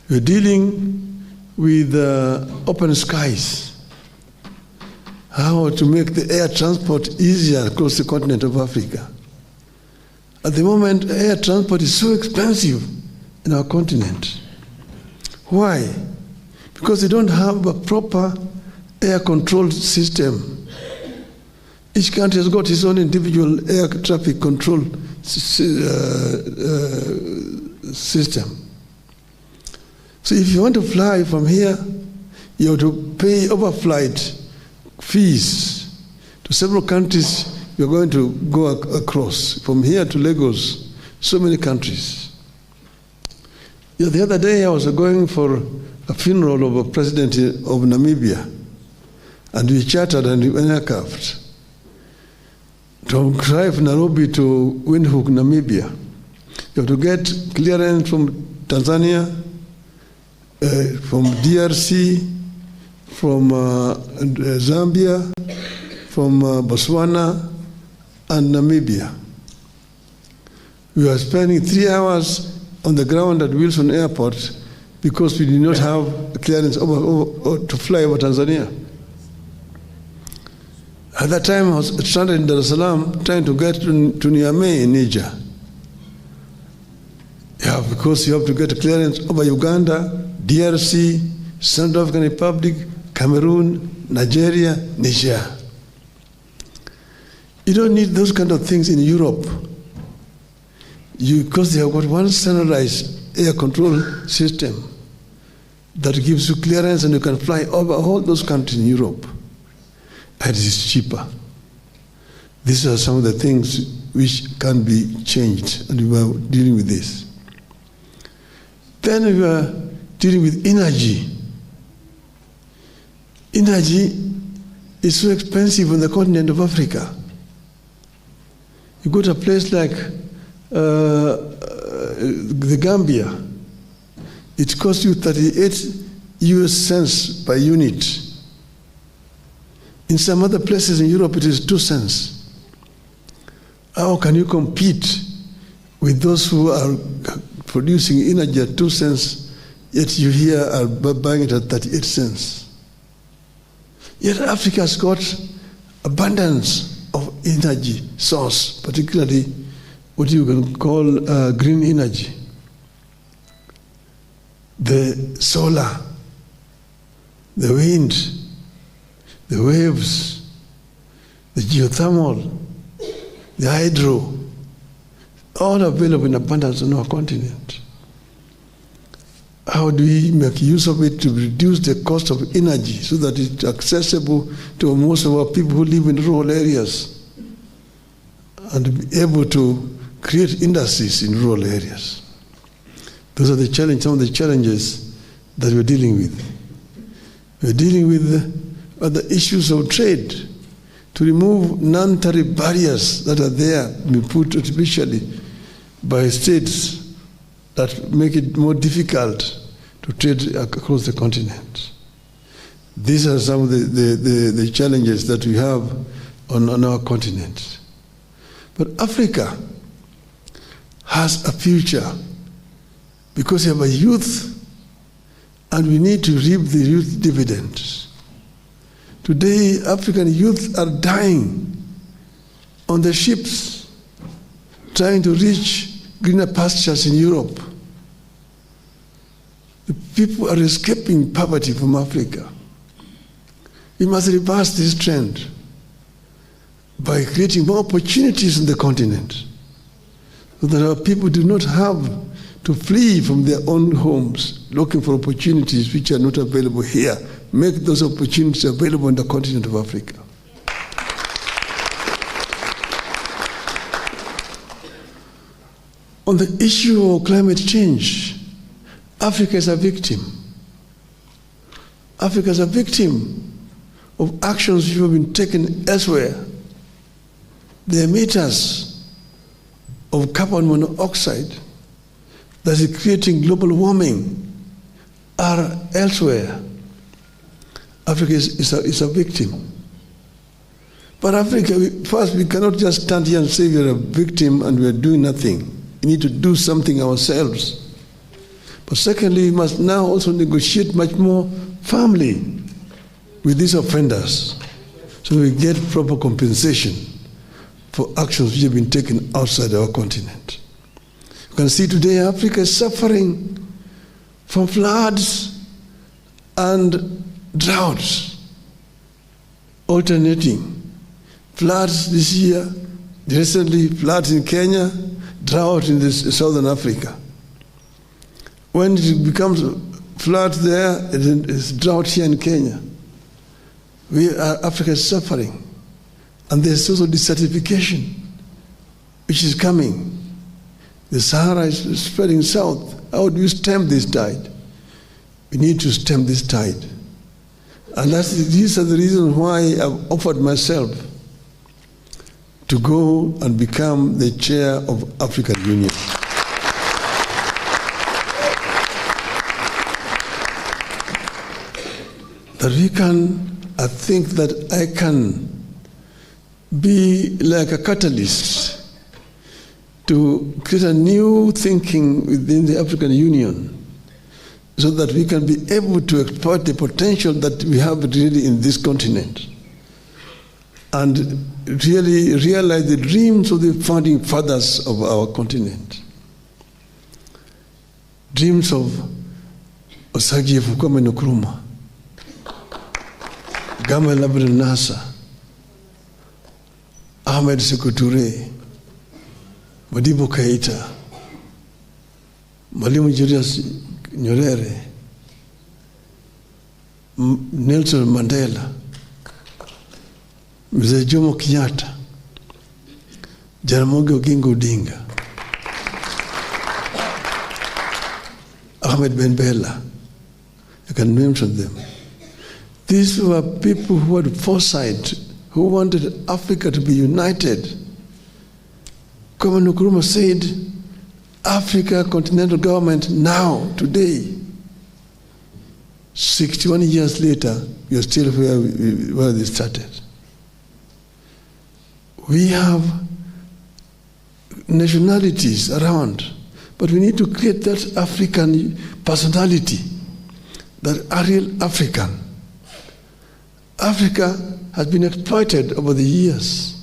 We're dealing with open skies. How to make the air transport easier across the continent of Africa. At the moment, air transport is so expensive in our continent. Why? Because they don't have a proper air control system. Each country has got its own individual air traffic control system. So if you want to fly from here, you have to pay overflight fees to several countries you're going to go across. From here to Lagos, so many countries. The other day I was going for a funeral of a president of Namibia, and we chartered an aircraft to drive from Nairobi to Windhoek, Namibia. You have to get clearance from Tanzania, from DRC, from Zambia, from Botswana, and Namibia. We were spending 3 hours on the ground at Wilson Airport because we did not have clearance to fly over Tanzania. At that time, I was stranded in Dar es Salaam trying to get to Niamey in Niger. Yeah, because you have to get a clearance over Uganda, DRC, Central African Republic, Cameroon, Nigeria, Niger. You don't need those kind of things in Europe. Because they have got one standardized air control system that gives you clearance and you can fly over all those countries in Europe. And it is cheaper. These are some of the things which can be changed, and we are dealing with this. Then we are dealing with energy. Energy is so expensive on the continent of Africa. You go to a place like the Gambia, it costs you 38 US cents per unit. In some other places in Europe, it is 2 cents. How can you compete with those who are producing energy at 2 cents, yet you here are buying it at 38 cents? Yet Africa has got abundance of energy source, particularly what you can call green energy. The solar, the wind, the waves, the geothermal, the hydro, all available in abundance on our continent. How do we make use of it to reduce the cost of energy so that it's accessible to most of our people who live in rural areas and be able to create industries in rural areas? Those are the challenge, some of the challenges that we're dealing with. We're dealing with the issues of trade, to remove non-tariff barriers that are there, be put artificially by states that make it more difficult to trade across the continent. These are some of the challenges that we have on our continent. But Africa has a future because we have a youth, and we need to reap the youth dividends. Today, African youth are dying on the ships, trying to reach greener pastures in Europe. The people are escaping poverty from Africa. We must reverse this trend by creating more opportunities on the continent, so that our people do not have to flee from their own homes looking for opportunities which are not available here. Make those opportunities available on the continent of Africa. On the issue of climate change, Africa is a victim. Africa is a victim of actions which have been taken elsewhere. The emitters of carbon monoxide that is creating global warming are elsewhere. Africa is a victim. But Africa, first, we cannot just stand here and say we are a victim and we are doing nothing. We need to do something ourselves. But secondly, we must now also negotiate much more firmly with these offenders so we get proper compensation for actions which have been taken outside our continent. You can see today Africa is suffering from floods and droughts, alternating. Floods this year, recently floods in Kenya, drought in southern Africa. When it becomes floods there, it's drought here in Kenya. Africa is suffering. And there's also desertification, which is coming. The Sahara is spreading south. How do you stem this tide? We need to stem this tide. And these are the reasons why I've offered myself to go and become the chair of African Union. That we can, I think that I can be like a catalyst to create a new thinking within the African Union so that we can be able to exploit the potential that we have really in this continent and really realize the dreams of the founding fathers of our continent. Dreams of Osagie Kwame Nkrumah, Gamal Abdel Nasser, Ahmed Sékou Touré, Modibo Keïta, Mwalimu Julius Nyerere, Nelson Mandela, Mzee Jomo Kenyatta, Jaramogi Oginga Odinga, Ahmed Ben Bella. I can mention them. These were people who had foresight, who wanted Africa to be united. Kwame Nkrumah said, Africa continental government now, today. 61 years later, we are still where they started. We have nationalities around, but we need to create that African personality, that are real African. Africa has been exploited over the years.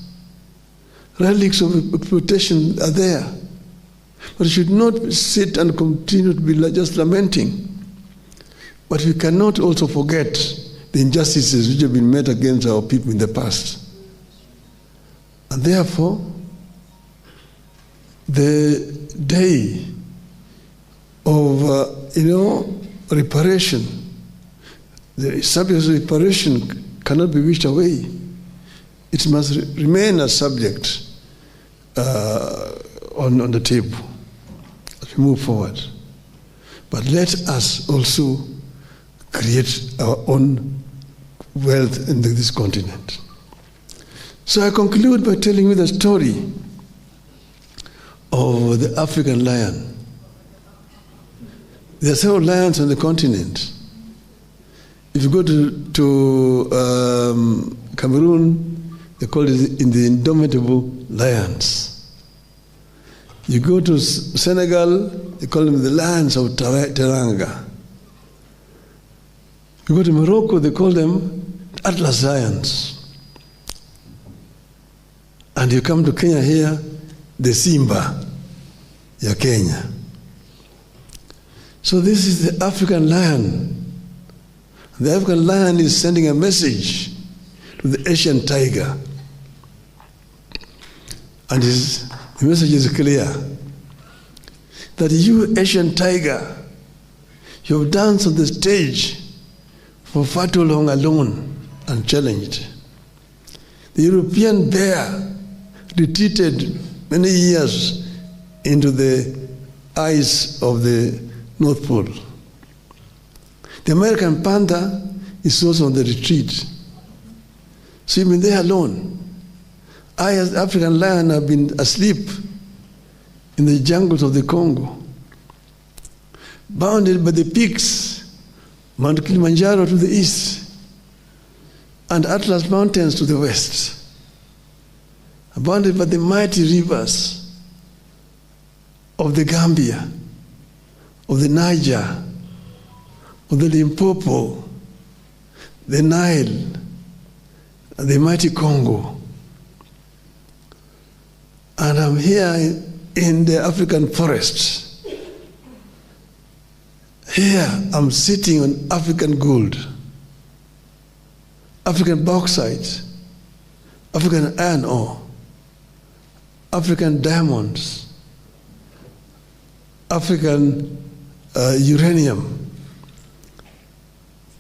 Relics of exploitation are there. But we should not sit and continue to be just lamenting. But we cannot also forget the injustices which have been made against our people in the past. And therefore, the day of reparation, the subject of reparation cannot be wished away. It must remain a subject on the table as we move forward. But let us also create our own wealth in this continent. So I conclude by telling you the story of the African lion. There are several lions on the continent. If you go to Cameroon, they call it in the indomitable lions. You go to Senegal, they call them the lions of Teranga. You go to Morocco, they call them Atlas lions. And you come to Kenya here, the Simba, ya Kenya. So this is the African lion. The African lion is sending a message to the Asian tiger. And the message is clear. That you, Asian tiger, you have danced on the stage for far too long alone, unchallenged. The European bear retreated many years into the ice of the North Pole. The American panther is also on the retreat. So you've been there alone. I, as African lion, have been asleep in the jungles of the Congo, bounded by the peaks, Mount Kilimanjaro to the east, and Atlas Mountains to the west, bounded by the mighty rivers of the Gambia, of the Niger, of the Limpopo, the Nile, and the mighty Congo. And I'm here in the African forests. Here I'm sitting on African gold, African bauxite, African iron ore, African diamonds, African uranium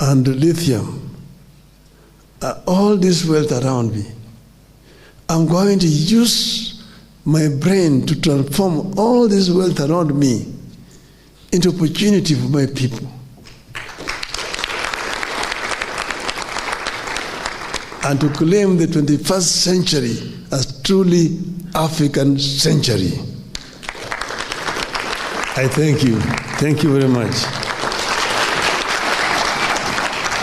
and lithium, all this wealth around me. I'm going to use my brain to transform all this wealth around me into opportunity for my people. And to claim the 21st century as truly African century. I thank you. Thank you very much.